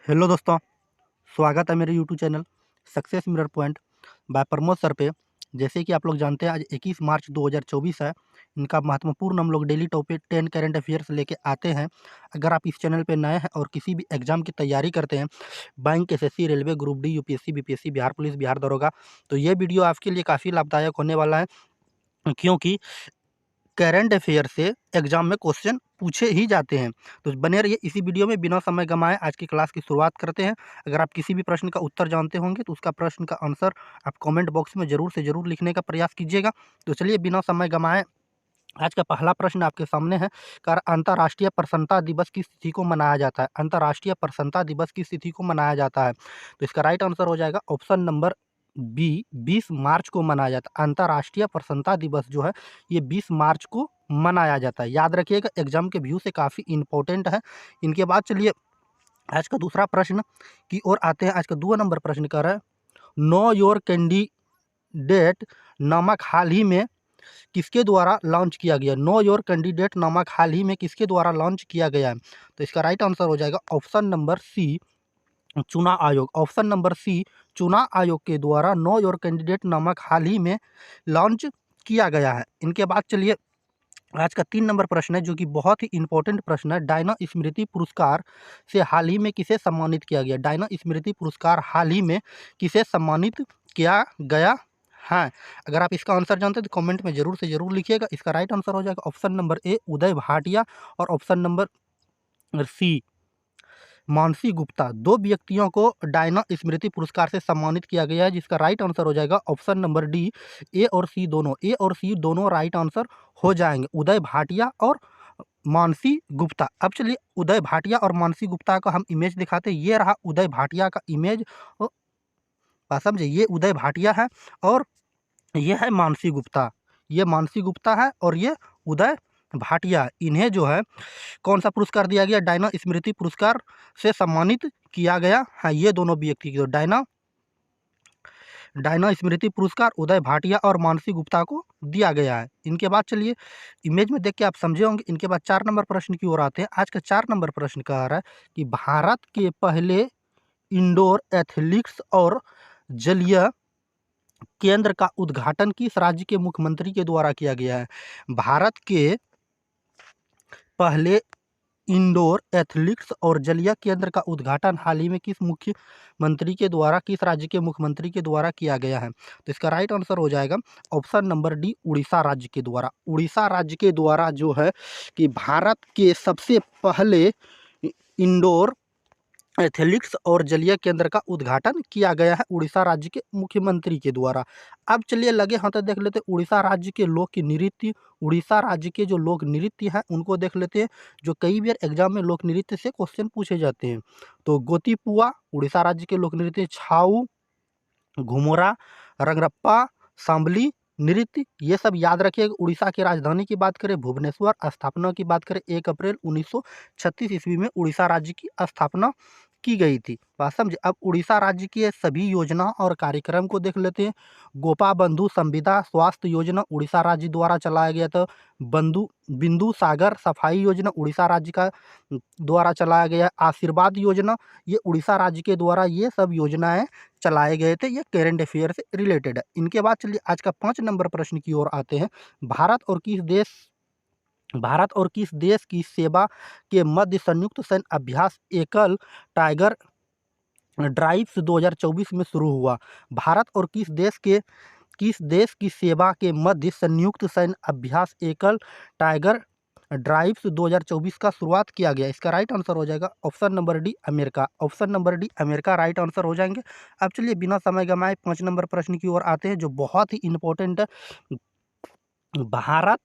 Hello दोस्तों, स्वागत है मेरे YouTube channel success mirror point by Pramod sir पे। जैसे कि आप लोग जानते हैं आज 21 मार्च 2024 है। इनका महत्वपूर्ण हम लोग डेली टॉपिक 10 करंट अफेयर्स लेके आते हैं। अगर आप इस चैनल पे नए हैं और किसी भी एग्जाम की तैयारी करते हैं, bank, SSC, railway, group D, UPSC, BPSC, Bihar police, Bihar दरोगा, तो ये वीडियो आपके लिए काफ़ी लाभदायक होने वाला है, क्योंकि करंट अफेयर से एग्जाम में क्वेश्चन पूछे ही जाते हैं। तो बने रहिए इसी वीडियो में, बिना समय गंवाए आज की क्लास की शुरुआत करते हैं। अगर आप किसी भी प्रश्न का उत्तर जानते होंगे तो उसका प्रश्न का आंसर आप कमेंट बॉक्स में ज़रूर से ज़रूर लिखने का प्रयास कीजिएगा। तो चलिए बिना समय गंवाए आज का पहला प्रश्न आपके सामने है। कर अंतर्राष्ट्रीय प्रसन्नता दिवस किस तिथि को मनाया जाता है? अंतर्राष्ट्रीय प्रसन्नता दिवस किस तिथि को मनाया जाता है? तो इसका राइट आंसर हो जाएगा ऑप्शन नंबर बी, 20 मार्च को मनाया जाता है। अंतर्राष्ट्रीय प्रसन्नता दिवस जो है ये 20 मार्च को मनाया जाता है। याद रखिएगा, एग्जाम के व्यू से काफ़ी इंपॉर्टेंट है। इनके बाद चलिए आज का दूसरा प्रश्न की ओर आते हैं। आज का 2 नंबर प्रश्न कर रहा है, नो योर कैंडिडेट नामक हाल ही में किसके द्वारा लॉन्च किया गया? नो योर कैंडिडेट नामक हाल ही में किसके द्वारा लॉन्च किया गया है? तो इसका राइट आंसर हो जाएगा ऑप्शन नंबर सी, चुनाव आयोग। ऑप्शन नंबर सी, चुनाव आयोग के द्वारा नो योर कैंडिडेट नामक हाल ही में लॉन्च किया गया है। इनके बाद चलिए आज का 3 नंबर प्रश्न है, जो कि बहुत ही इंपॉर्टेंट प्रश्न है। डायना स्मृति पुरस्कार से हाल ही में किसे सम्मानित किया गया? डायना स्मृति पुरस्कार हाल ही में किसे सम्मानित किया गया है? अगर आप इसका आंसर जानते हैं तो कमेंट में ज़रूर से ज़रूर लिखिएगा। इसका राइट आंसर हो जाएगा option number A, Uday Bhatia, और option number C, Mansi Gupta. 2 व्यक्तियों को डायना स्मृति पुरस्कार से सम्मानित किया गया है, जिसका राइट आंसर हो जाएगा ऑप्शन नंबर डी, ए और सी दोनों। ए और सी दोनों राइट आंसर हो जाएंगे, उदय भाटिया और मानसी गुप्ता। अब चलिए उदय भाटिया और मानसी गुप्ता का हम इमेज दिखाते हैं। ये रहा उदय भाटिया का इमेज, समझे, ये उदय भाटिया है और ये है मानसी गुप्ता। ये मानसी गुप्ता है और ये उदय भाटिया। इन्हें जो है कौन सा पुरस्कार दिया गया? डायना स्मृति पुरस्कार से सम्मानित किया गया है। ये दोनों व्यक्ति को डायना स्मृति पुरस्कार उदय भाटिया और मानसी गुप्ता को दिया गया है। इनके बाद चलिए इमेज में देख के आप समझे होंगे। इनके बाद 4 नंबर प्रश्न की ओर आते हैं। आज का 4 नंबर प्रश्न कह रहा है कि भारत के पहले इंडोर एथलेटिक्स और जलीय केंद्र का उद्घाटन किस राज्य के मुख्यमंत्री के द्वारा किया गया है? भारत के पहले इंडोर एथलेटिक्स और जलीय केंद्र का उद्घाटन हाल ही में किस मुख्यमंत्री के द्वारा, किस राज्य के मुख्यमंत्री के द्वारा किया गया है? तो इसका राइट आंसर हो जाएगा ऑप्शन नंबर डी, उड़ीसा राज्य के द्वारा। उड़ीसा राज्य के द्वारा जो है कि भारत के सबसे पहले इंडोर एथलेटिक्स और जलीय केंद्र का उद्घाटन किया गया है उड़ीसा राज्य के मुख्यमंत्री के द्वारा। अब चलिए लगे हाथ देख लेते हैं उड़ीसा राज्य के लोक नृत्य। उड़ीसा राज्य के जो लोक नृत्य हैं उनको देख लेते हैं, जो कई बार एग्जाम में लोक नृत्य से क्वेश्चन पूछे जाते हैं। तो गोतीपुआ उड़ीसा राज्य के लोक नृत्य, छाऊ, घुमोरा, रंगरप्पा, सांबली नृत्य, ये सब याद रखिए। उड़ीसा की राजधानी की बात करें भुवनेश्वर, स्थापना की बात करें 1 अप्रैल 1936 ईस्वी में उड़ीसा राज्य की स्थापना की गई थी। बात समझे। अब उड़ीसा राज्य की सभी योजना और कार्यक्रम को देख लेते हैं। गोपा बंधु संविदा स्वास्थ्य योजना उड़ीसा राज्य द्वारा चलाया गया था। बिंदु सागर सफाई योजना उड़ीसा राज्य का द्वारा चलाया गया। आशीर्वाद योजना ये उड़ीसा राज्य के द्वारा ये सब योजनाएं चलाए गए थे। ये करंट अफेयर से रिलेटेड है। इनके बाद चलिए आज का 5 नंबर प्रश्न की ओर आते हैं। भारत और किस देश की सेवा के मध्य संयुक्त सैन्य अभ्यास एकल टाइगर ड्राइव्स 2024 में शुरू हुआ? भारत और किस देश की सेवा के मध्य संयुक्त सैन्य अभ्यास एकल टाइगर ड्राइव्स 2024 का शुरुआत किया गया? इसका राइट आंसर हो जाएगा option number D, America. Option number D, America right answer हो जाएंगे। अब चलिए बिना समय गंवाए 5 नंबर प्रश्न की ओर आते हैं, जो बहुत ही इंपॉर्टेंट है। भारत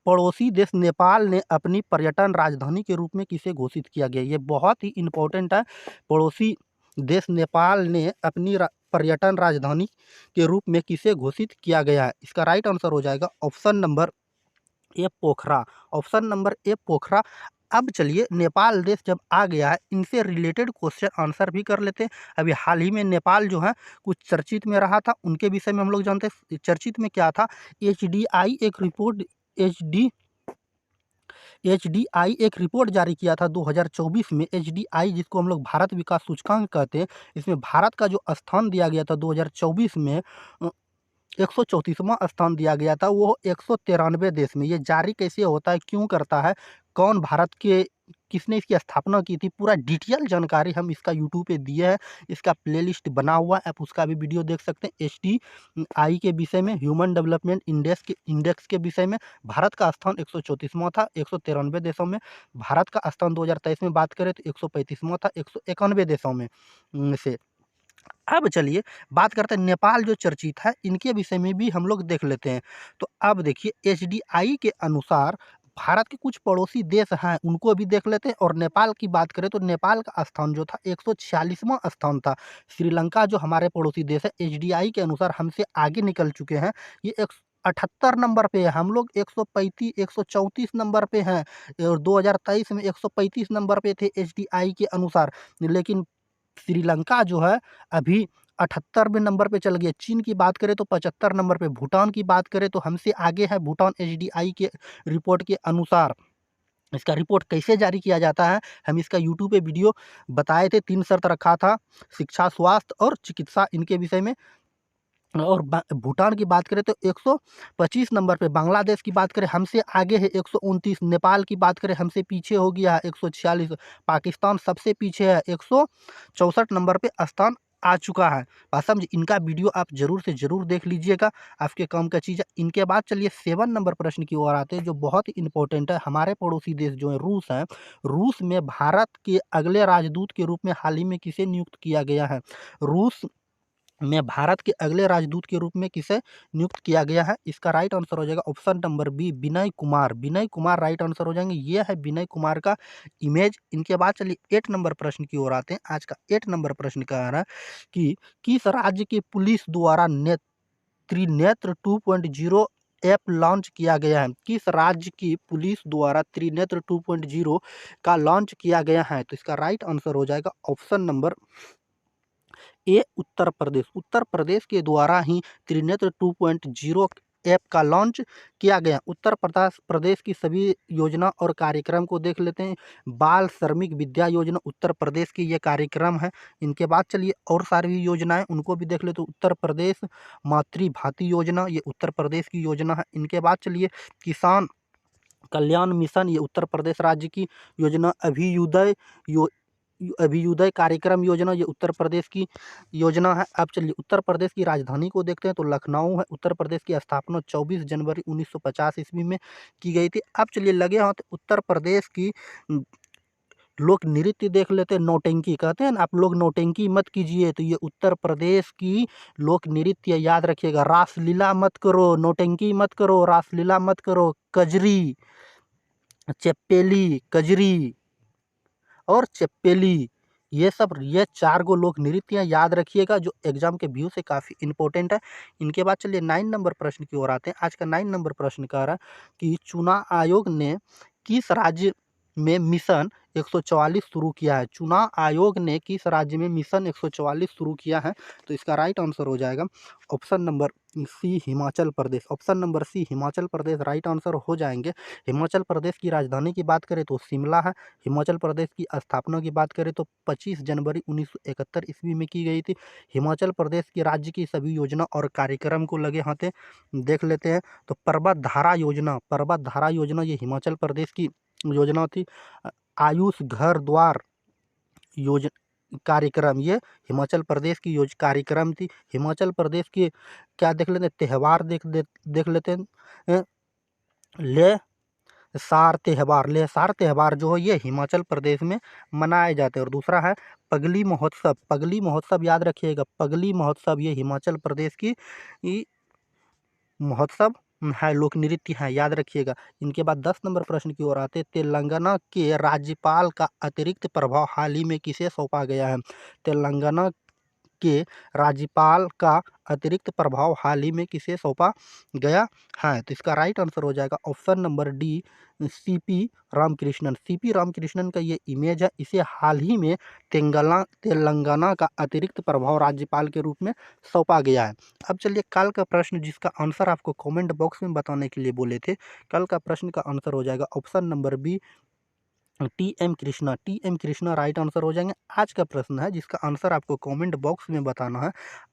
पड़ोसी देश नेपाल ने अपनी पर्यटन राजधानी के रूप में किसे घोषित किया गया? ये बहुत ही इंपॉर्टेंट है। पड़ोसी देश नेपाल ने अपनी पर्यटन राजधानी के रूप में किसे घोषित किया गया है? इसका राइट आंसर हो जाएगा option number A, Pokhara. Option number A, Pokhara. अब चलिए नेपाल देश जब आ गया है, इनसे रिलेटेड क्वेश्चन आंसर भी कर लेते हैं। अभी हाल ही में नेपाल जो है कुछ चर्चित में रहा था, उनके विषय में हम लोग जानते हैं। चर्चित में क्या था? HDI एक रिपोर्ट, एचडीआई एक रिपोर्ट जारी किया था 2024 में। एचडीआई जिसको हम लोग भारत विकास सूचकांक कहते हैं, इसमें भारत का जो स्थान दिया गया था 2024 में 134वां स्थान दिया गया था, वो 193 देश में। ये जारी कैसे होता है, क्यों करता है, कौन भारत के, किसने इसकी स्थापना की थी, पूरा डिटेल जानकारी हम इसका यूट्यूब पे दिए हैं। इसका प्लेलिस्ट बना हुआ है, आप उसका भी वीडियो देख सकते हैं। एचडीआई के विषय में, ह्यूमन डेवलपमेंट इंडेक्स के विषय में भारत का स्थान 134वां था 193 देशों में। भारत का स्थान 2023 में बात करें तो 135वां था 191 देशों में से। अब चलिए बात करते हैं नेपाल जो चर्चित है, इनके विषय में भी हम लोग देख लेते हैं। तो अब देखिए एचडीआई के अनुसार भारत के कुछ पड़ोसी देश हैं, उनको भी देख लेते हैं। और नेपाल की बात करें तो नेपाल का स्थान जो था 146वां स्थान था। श्रीलंका जो हमारे पड़ोसी देश है, एचडीआई के अनुसार हमसे आगे निकल चुके हैं। ये 178 नंबर पे है, हम लोग 134 नंबर पे हैं। और 2023 में 135 नंबर पे थे एचडीआई के अनुसार। लेकिन श्रीलंका जो है अभी 78वें नंबर पे चल गया। चीन की बात करें तो 75 नंबर पे। भूटान की बात करें तो हमसे आगे है भूटान एचडीआई के रिपोर्ट के अनुसार। इसका रिपोर्ट कैसे जारी किया जाता है, हम इसका यूट्यूब पे वीडियो बताए थे। 3 शर्त रखा था, शिक्षा, स्वास्थ्य और चिकित्सा, इनके विषय में। और भूटान की बात करें तो 125 नंबर पे। बांग्लादेश की बात करें हमसे आगे है 129। नेपाल की बात करें हमसे पीछे हो गया है 146। पाकिस्तान सबसे पीछे है 164 नंबर पे स्थान आ चुका है। बात समझ, इनका वीडियो आप जरूर से जरूर देख लीजिएगा, आपके काम का चीज़ है। इनके बाद चलिए 7 नंबर प्रश्न की ओर आते हैं, जो बहुत ही इंपॉर्टेंट है। हमारे पड़ोसी देश जो है रूस है, रूस में भारत के अगले राजदूत के रूप में हाल ही में किसे नियुक्त किया गया है? रूस में भारत के अगले राजदूत के रूप में किसे नियुक्त किया गया है? इसका राइट आंसर हो जाएगा option number B, Vinay Kumar. Vinay Kumar right answer हो जाएंगे। ये है विनय कुमार का इमेज। इनके बाद चलिए 8 नंबर प्रश्न की ओर आते हैं। आज का 8 नंबर प्रश्न कह रहा है कि किस राज्य की पुलिस द्वारा त्रिनेत्र 2.0 ऐप लॉन्च किया गया है? किस राज्य की पुलिस द्वारा त्रिनेत्र 2.0 का लॉन्च किया गया है? तो इसका राइट आंसर हो जाएगा ऑप्शन नंबर ए, उत्तर प्रदेश। उत्तर प्रदेश के द्वारा ही त्रिनेत्र 2.0 ऐप का लॉन्च किया गया। उत्तर प्रदेश की सभी योजना और कार्यक्रम को देख लेते हैं। बाल श्रमिक विद्या योजना उत्तर प्रदेश की ये कार्यक्रम है। इनके बाद चलिए और सारी योजनाएं उनको भी देख लेते हैं। उत्तर प्रदेश मातृ भाती योजना, ये उत्तर प्रदेश की योजना है। इनके बाद चलिए किसान कल्याण मिशन, ये उत्तर प्रदेश राज्य की योजना। अभियुदय कार्यक्रम योजना, ये उत्तर प्रदेश की योजना है। अब चलिए उत्तर प्रदेश की राजधानी को देखते हैं तो लखनऊ है। उत्तर प्रदेश की स्थापना 24 जनवरी 1950 ईस्वी में की गई थी। अब चलिए लगे हाथ उत्तर प्रदेश की लोक नृत्य देख लेते हैं। नौटंकी कहते हैं ना, आप लोग नौटंकी मत कीजिए, तो ये उत्तर प्रदेश की लोक नृत्य याद रखिएगा। रासलीला मत करो, नौटंकी मत करो, रासलीला मत करो। कजरी, चप्पेली, कजरी और चप्पेली, ये सब, ये 4 गो लोक नृत्य याद रखिएगा, जो एग्जाम के व्यू से काफ़ी इंपॉर्टेंट है। इनके बाद चलिए 9 नंबर प्रश्न की ओर आते हैं। आज का 9 नंबर प्रश्न कह रहा है कि चुनाव आयोग ने किस राज्य में मिशन 144 शुरू किया है? चुनाव आयोग ने किस राज्य में मिशन 144 शुरू किया है? तो इसका राइट आंसर हो जाएगा ऑप्शन नंबर सी, हिमाचल प्रदेश। ऑप्शन नंबर सी, हिमाचल प्रदेश राइट आंसर हो जाएंगे। हिमाचल प्रदेश की राजधानी की बात करें तो शिमला है। हिमाचल प्रदेश की स्थापना की बात करें तो 25 जनवरी 1971 ईस्वी में की गई थी। हिमाचल प्रदेश की राज्य की सभी योजना और कार्यक्रम को लगे हाथे देख लेते हैं। तो पर्वत धारा योजना ये हिमाचल प्रदेश की योजना थी। आयुष घर द्वार योजना कार्यक्रम, ये हिमाचल प्रदेश की कार्यक्रम थी। हिमाचल प्रदेश के क्या देख लेते हैं, त्यौहार देख लेते हैं। ले सार त्यौहार जो है ये हिमाचल प्रदेश में मनाए जाते हैं। और दूसरा है पगली महोत्सव। पगली महोत्सव याद रखिएगा, पगली महोत्सव ये हिमाचल प्रदेश की महोत्सव है, लोक नृत्य है, याद रखिएगा। इनके बाद 10 नंबर प्रश्न की ओर आते हैं। तेलंगाना के राज्यपाल का अतिरिक्त प्रभाव हाल ही में किसे सौंपा गया है? तेलंगाना के राज्यपाल का अतिरिक्त प्रभाव हाल ही में किसे सौंपा गया है? तो इसका राइट आंसर हो जाएगा option number D, CP Ramakrishnan. CP Ramakrishnan का ये इमेज है, इसे हाल ही में तेलंगाना का अतिरिक्त प्रभाव राज्यपाल के रूप में सौंपा गया है। अब चलिए कल का प्रश्न जिसका आंसर आपको कमेंट बॉक्स में बताने के लिए बोले थे, कल का प्रश्न का आंसर हो जाएगा option number B, TM. Krishna. TM. Krishna right answer हो जाएंगे। आज का प्रश्न है जिसका आंसर आपको कमेंट बॉक्स में बताना है।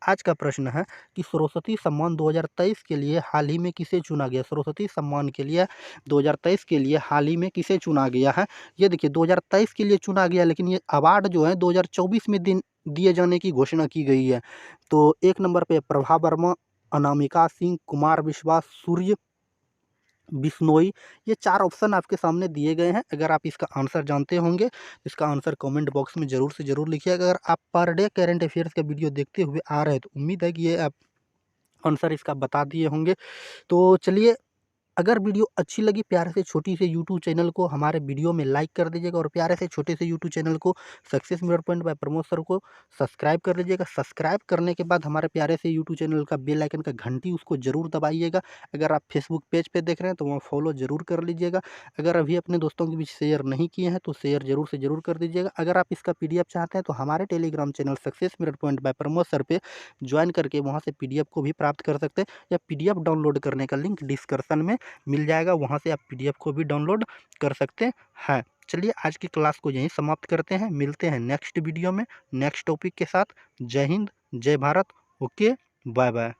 आज का प्रश्न है कि सरस्वती सम्मान 2023 के लिए हाल ही में किसे चुना गया? सरस्वती सम्मान के लिए 2023 के लिए हाल ही में किसे चुना गया है? ये देखिए 2023 के लिए चुना गया, लेकिन ये अवार्ड जो है 2024 में दिए जाने की घोषणा की गई है। तो एक नंबर पे प्रभा वर्मा, अनामिका सिंह, कुमार विश्वास, सूर्य बिश्नोई, ये 4 ऑप्शन आपके सामने दिए गए हैं। अगर आप इसका आंसर जानते होंगे, इसका आंसर कमेंट बॉक्स में ज़रूर से ज़रूर लिखिएगा। अगर आप पर डे करंट अफेयर्स का वीडियो देखते हुए आ रहे हैं, तो उम्मीद है कि ये आप आंसर इसका बता दिए होंगे। तो चलिए, अगर वीडियो अच्छी लगी, प्यारे से छोटी से यूट्यूब चैनल को हमारे वीडियो में लाइक कर दीजिएगा और प्यारे से छोटे से यूट्यूब चैनल को success mirror point by Pramod sir को सब्सक्राइब कर लीजिएगा। सब्सक्राइब करने के बाद हमारे प्यारे से यूट्यूब चैनल का बेल आइकन का घंटी उसको जरूर दबाइएगा। अगर आप फेसबुक पेज पे देख रहे हैं तो वहाँ फॉलो जरूर कर लीजिएगा। अगर अभी अपने दोस्तों के बीच शेयर नहीं किए हैं तो शेयर जरूर से जरूर कर दीजिएगा। अगर आप इसका PDF चाहते हैं तो हमारे Telegram channel success mirror point by Pramod sir पे ज्वाइन करके वहाँ से PDF को भी प्राप्त कर सकते हैं, या PDF डाउनलोड करने का लिंक डिस्क्रिप्शन में मिल जाएगा, वहाँ से आप PDF को भी डाउनलोड कर सकते हैं। चलिए आज की क्लास को यहीं समाप्त करते हैं, मिलते हैं नेक्स्ट वीडियो में नेक्स्ट टॉपिक के साथ। जय हिंद, जय भारत। Okay, bye bye.